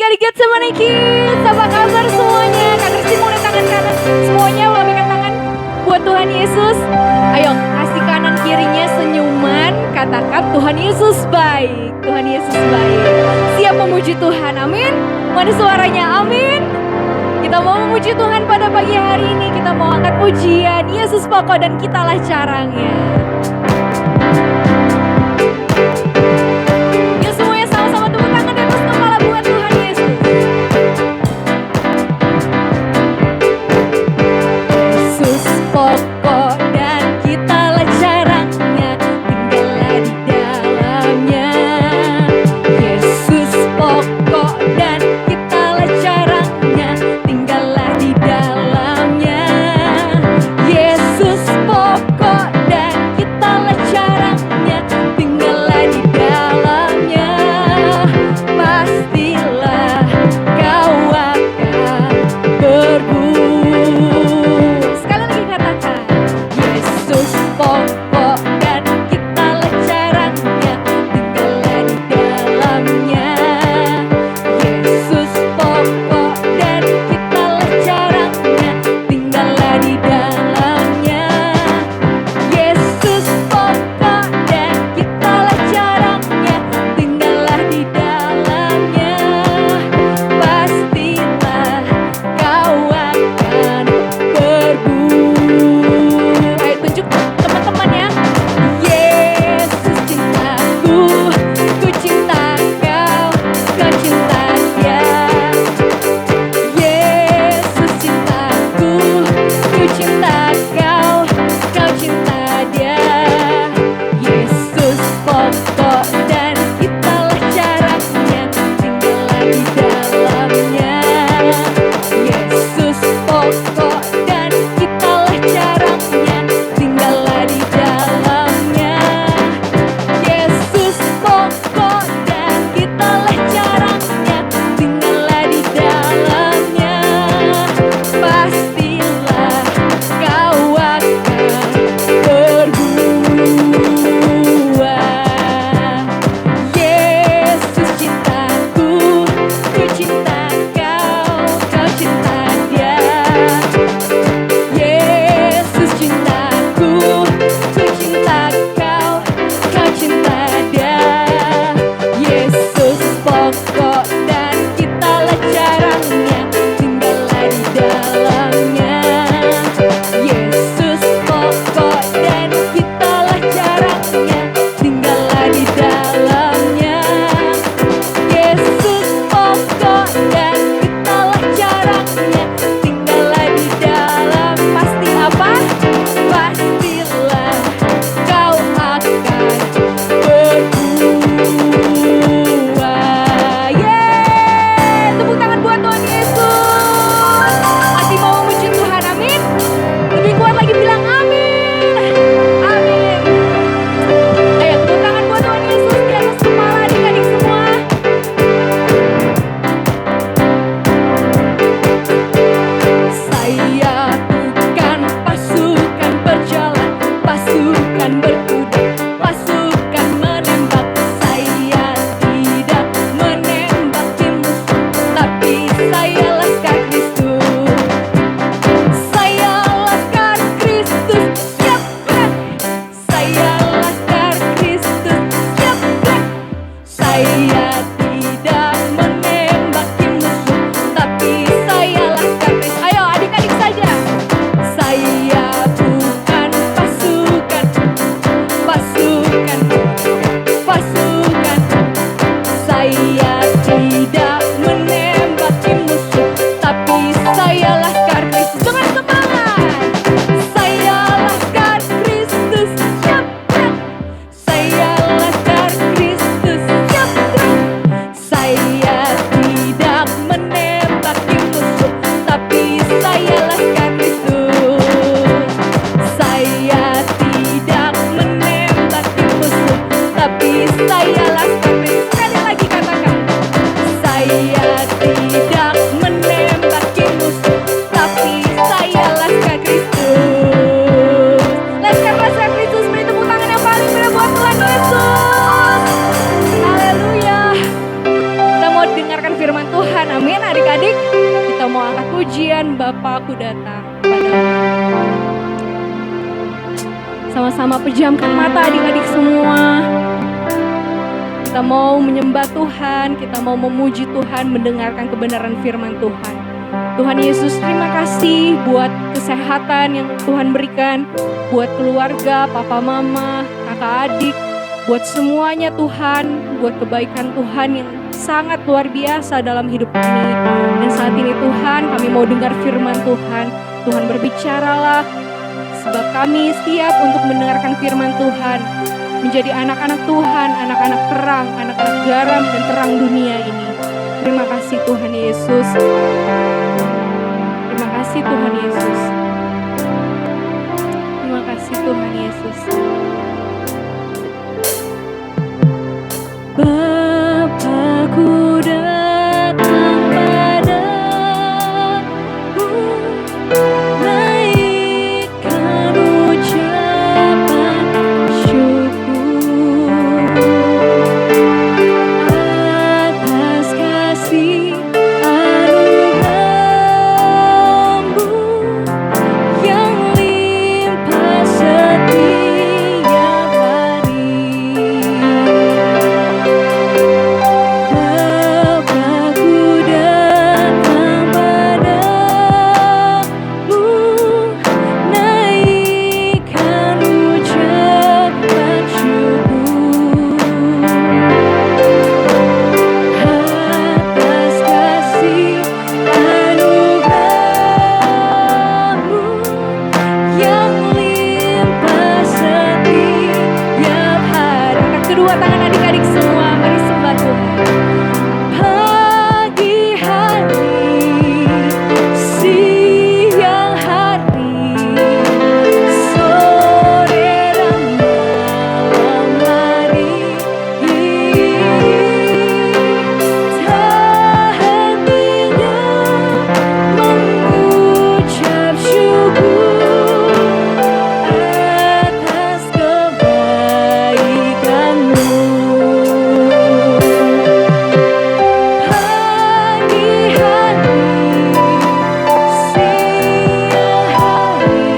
kali Getsemani Kids. Apa kabar semuanya? Kak Kristi mau tangan kanan. Semuanya lambaikan tangan buat Tuhan Yesus. Ayo kasih kanan kirinya senyuman. Katakan Tuhan Yesus baik. Tuhan Yesus baik. Siap memuji Tuhan, amin. Mana suaranya, amin. Kita mau memuji Tuhan pada pagi hari ini. Kita mau angkat pujian. Yesus pokok dan kitalah caranya. Yuk semuanya sama-sama tepuk tangan di atas kepala buat Tuhan Yesus. Yesus pokok dan kitalah caranya, tinggallah di dalamnya. Yesus pokok dan kitalah caranya, tinggallah di dalamnya. Yesus pokok dan kitalah caranya, tinggallah di dalamnya. Kita mau angkat pujian, Bapa aku datang padamu. Sama-sama pejamkan mata adik-adik semua. Kita mau menyembah Tuhan, kita mau memuji Tuhan, mendengarkan kebenaran firman Tuhan. Tuhan Yesus, terima kasih buat kesehatan yang Tuhan berikan, buat keluarga, papa mama, kakak adik, buat semuanya Tuhan, buat kebaikan Tuhan yang sangat luar biasa dalam hidup kami. Dan saat ini Tuhan, kami mau dengar firman Tuhan. Tuhan berbicaralah, sebab kami siap untuk mendengarkan firman Tuhan. Menjadi anak-anak Tuhan, anak-anak terang, anak-anak garam dan terang dunia ini. Terima kasih Tuhan Yesus. Terima kasih Tuhan Yesus. Terima kasih Tuhan Yesus. Bapakku datang padamu, naikkan ucapan syukur atas kasih anugerah-Mu yang limpah setiap hari. Bapakku datang padamu, naikkan ucapan syukur atas kasih anugerah-Mu yang limpah setiap hari. Angkat kedua tangan adik-adik semua, mari sembah Tuhan. Pagi hari, siang hari, sore dan malam hari, tak hentinya mengucap syukur atas kebaikan-Mu. Pagi hari, siang hari,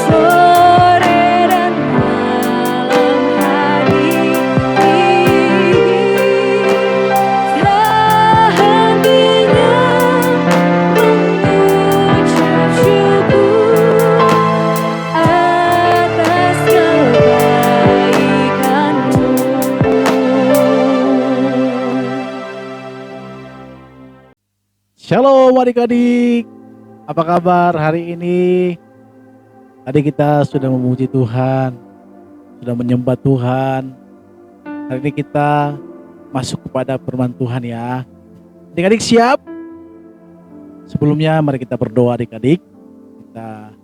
sore dan malam hari, tak hentinya mengucap syukur atas kebaikan-Mu. Shalom adik-adik, apa kabar hari ini? Tadi kita sudah memuji Tuhan, sudah menyembah Tuhan. Hari ini kita masuk kepada firman Tuhan ya. Adik-adik siap? Sebelumnya mari kita berdoa adik-adik. Kita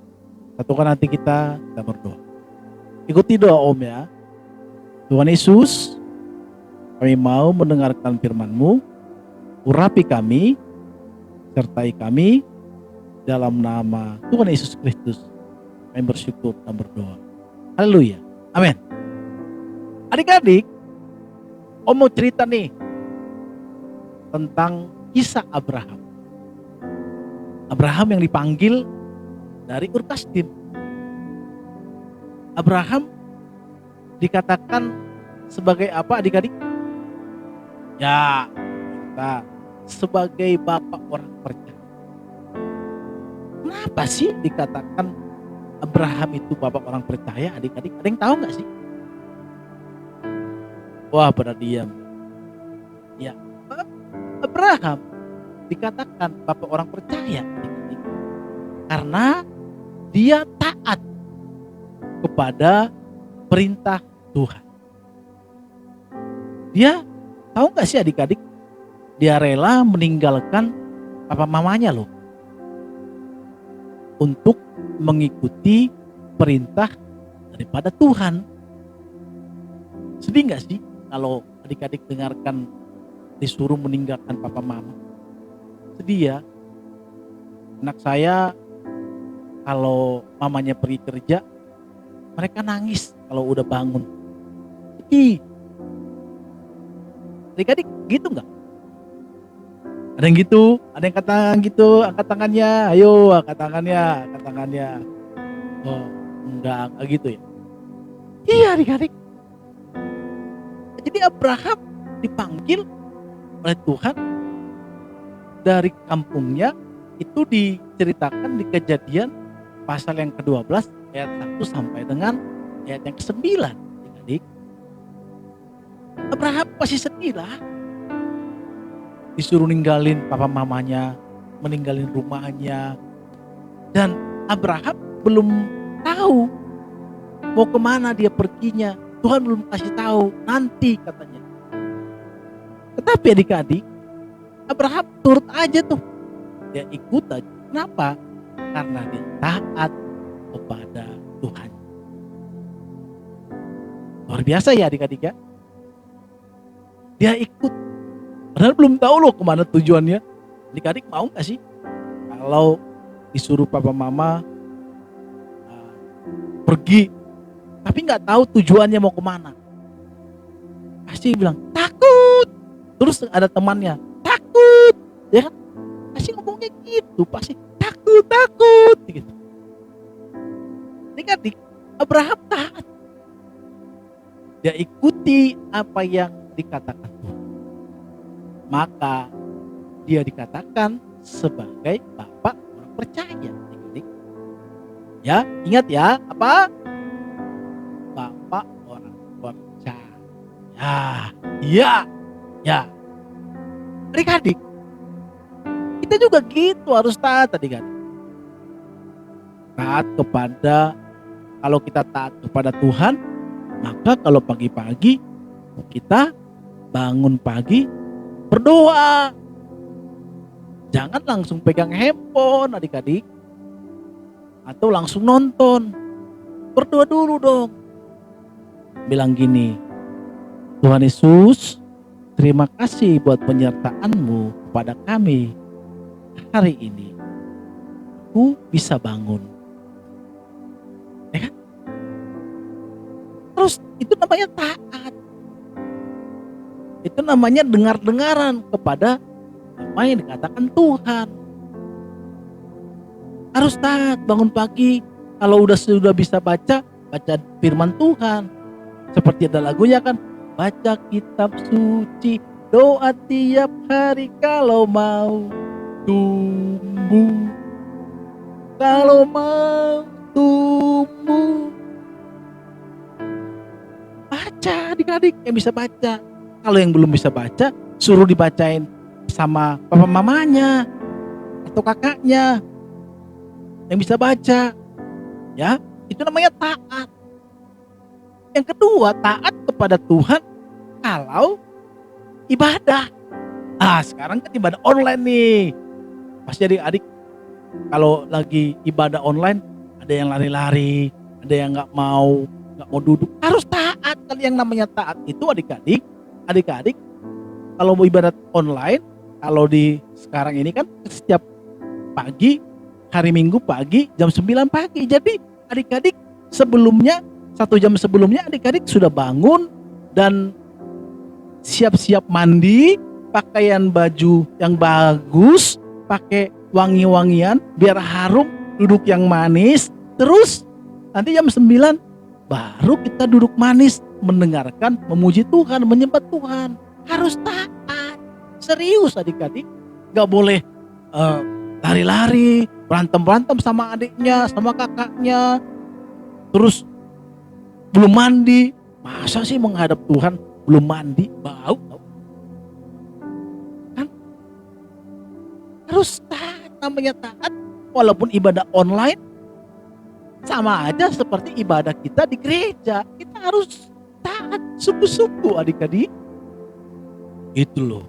satukan hati kita berdoa. Ikuti doa Om ya. Tuhan Yesus, kami mau mendengarkan firman-Mu, urapi kami, sertai kami dalam nama Tuhan Yesus Kristus. Kami bersyukur dan berdoa. Haleluya. Amin. Adik-adik, Om mau cerita nih tentang kisah Abraham. Abraham yang dipanggil dari Ur Kasdim. Abraham dikatakan sebagai apa adik-adik? Ya, kita sebagai bapak orang percaya. Kenapa sih dikatakan Abraham itu bapak orang percaya adik-adik? Ada yang tahu gak sih? Wah pada diam. Ya, Abraham dikatakan bapak orang percaya adik-adik, karena dia taat kepada perintah Tuhan. Dia tahu gak sih adik-adik? Dia rela meninggalkan papa mamanya loh untuk mengikuti perintah daripada Tuhan. Sedih gak sih kalau adik-adik dengarkan disuruh meninggalkan papa mama? Sedih ya. Anak saya kalau mamanya pergi kerja, mereka nangis kalau udah bangun. Sedih. Adik-adik gitu gak? Ada yang gitu, ada yang katakan gitu, angkat tangannya, ayo angkat tangannya, angkat tangannya. Oh, enggak gitu ya. Iya adik-adik. Jadi Abraham dipanggil oleh Tuhan dari kampungnya, itu diceritakan di Kejadian pasal yang ke-12 ayat 1 sampai dengan ayat yang ke-9. Adik-adik, Abraham pasti sedih lah. Disuruh ninggalin papa mamanya, meninggalin rumahnya. Dan Abraham belum tahu mau kemana dia perginya. Tuhan belum kasih tahu, nanti katanya. Tetapi adik-adik, Abraham turut aja tuh. Dia ikut aja. Kenapa? Karena dia taat kepada Tuhan. Luar biasa ya adik-adik ya. Dia ikut. Padahal belum tahu loh kemana tujuannya. Adik-adik mau gak sih kalau disuruh papa mama pergi, tapi gak tahu tujuannya mau kemana? Pasti bilang takut. Terus ada temannya, takut. Ya kan? Pasti ngomongnya gitu. Pasti takut gitu. Adik-adik, Abraham taat. Dia ikuti apa yang dikatakan Tuhan. Maka dia dikatakan sebagai bapak orang percaya. Adik-adik. Ya, ingat ya, apa? Bapak orang percaya. Ya. Adik-adik, kita juga gitu harus taat adik-adik. Taat kepada, kalau kita taat kepada Tuhan, maka kalau pagi-pagi kita bangun pagi berdoa. Jangan langsung pegang handphone adik-adik, atau langsung nonton. Berdoa dulu dong. Bilang gini, Tuhan Yesus, terima kasih buat penyertaan-Mu kepada kami hari ini. Aku bisa bangun. Ya kan? Terus itu namanya taat. Itu namanya dengar-dengaran kepada apa yang dikatakan Tuhan. Harus taat, bangun pagi. Kalau sudah bisa baca firman Tuhan. Seperti ada lagunya kan, baca kitab suci, doa tiap hari kalau mau tumbuh. Kalau mau tumbuh. Baca adik-adik yang bisa baca. Kalau yang belum bisa baca, suruh dibacain sama papa mamanya atau kakaknya yang bisa baca. Ya, itu namanya taat. Yang kedua, taat kepada Tuhan kalau ibadah. Sekarang kan ibadah online nih. Pasti adik-adik kalau lagi ibadah online, ada yang lari-lari, ada yang nggak mau duduk. Harus taat. Kan yang namanya taat itu adik-adik kalau mau ibadat online, kalau di sekarang ini kan setiap pagi, hari Minggu pagi jam 9 pagi. Jadi adik-adik sebelumnya, 1 jam sebelumnya adik-adik sudah bangun dan siap-siap mandi, pakaian baju yang bagus, pakai wangi-wangian biar harum, duduk yang manis. Terus nanti jam 9 baru kita duduk manis mendengarkan, memuji Tuhan, menyembah Tuhan. Harus taat. Serius adik-adik. Gak boleh lari-lari, berantem-berantem sama adiknya, sama kakaknya. Terus belum mandi. Masa sih menghadap Tuhan belum mandi? Bau. Kan? Harus taat, namanya taat. Walaupun ibadah online, sama aja seperti ibadah kita di gereja. Kita harus taat sungguh-sungguh adik-adik. Itu loh.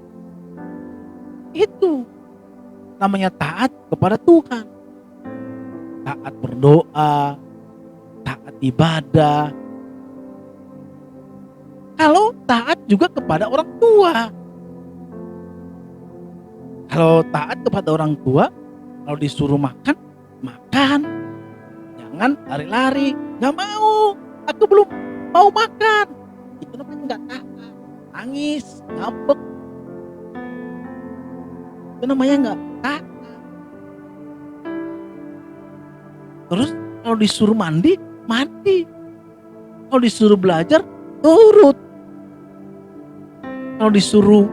Itu namanya taat kepada Tuhan. Taat berdoa, taat ibadah. Kalau taat juga kepada orang tua. Kalau taat kepada orang tua, kalau disuruh makan, makan. Jangan lari-lari, gak mau. Aku belum mau makan. Itu namanya gak taat. Nangis, ngambek. Itu namanya nggak taat. Terus kalau disuruh mandi, mandi. Kalau disuruh belajar, turut. Kalau disuruh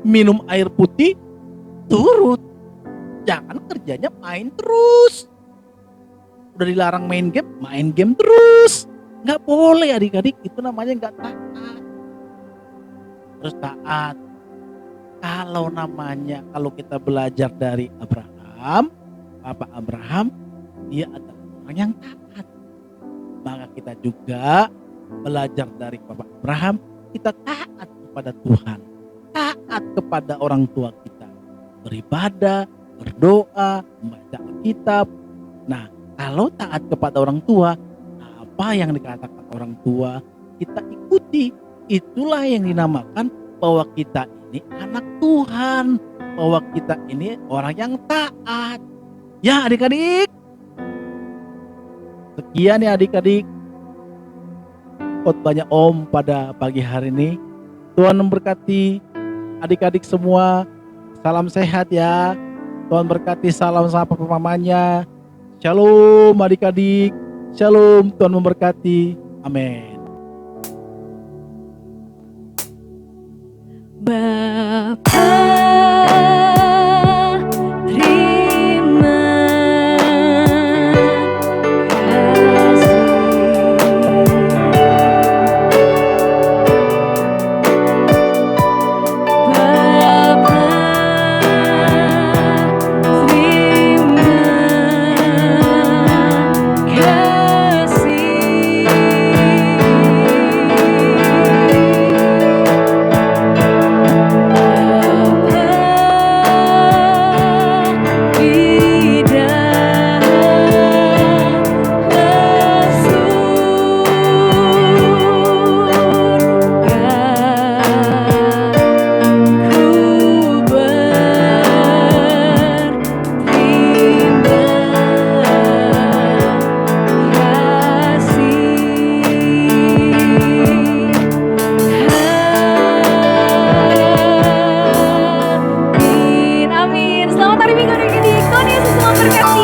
minum air putih, turut. Jangan kerjanya main terus. Udah dilarang main game terus. Nggak boleh adik-adik, itu namanya nggak taat. Terus taat. Kalau kita belajar dari Abraham, Bapak Abraham, dia adalah orang yang taat. Maka kita juga belajar dari Bapak Abraham, kita taat kepada Tuhan. Taat kepada orang tua kita. Beribadah, berdoa, membaca Alkitab. Nah, kalau taat kepada orang tua, apa yang dikatakan orang tua, kita ikuti. Itulah yang dinamakan bahwa kita ini anak Tuhan. Bahwa kita ini orang yang taat. Ya adik-adik. Sekian ya adik-adik. Khotbahnya Om pada pagi hari ini. Tuhan memberkati adik-adik semua. Salam sehat ya. Tuhan berkati, salam sama papa mamanya. Shalom adik-adik. Shalom, Tuhan memberkati. Amin. Bapa, terima kasih. Bapa, Amin. Selamat hari Minggu adik-adik. Tuhan Yesus memberkati.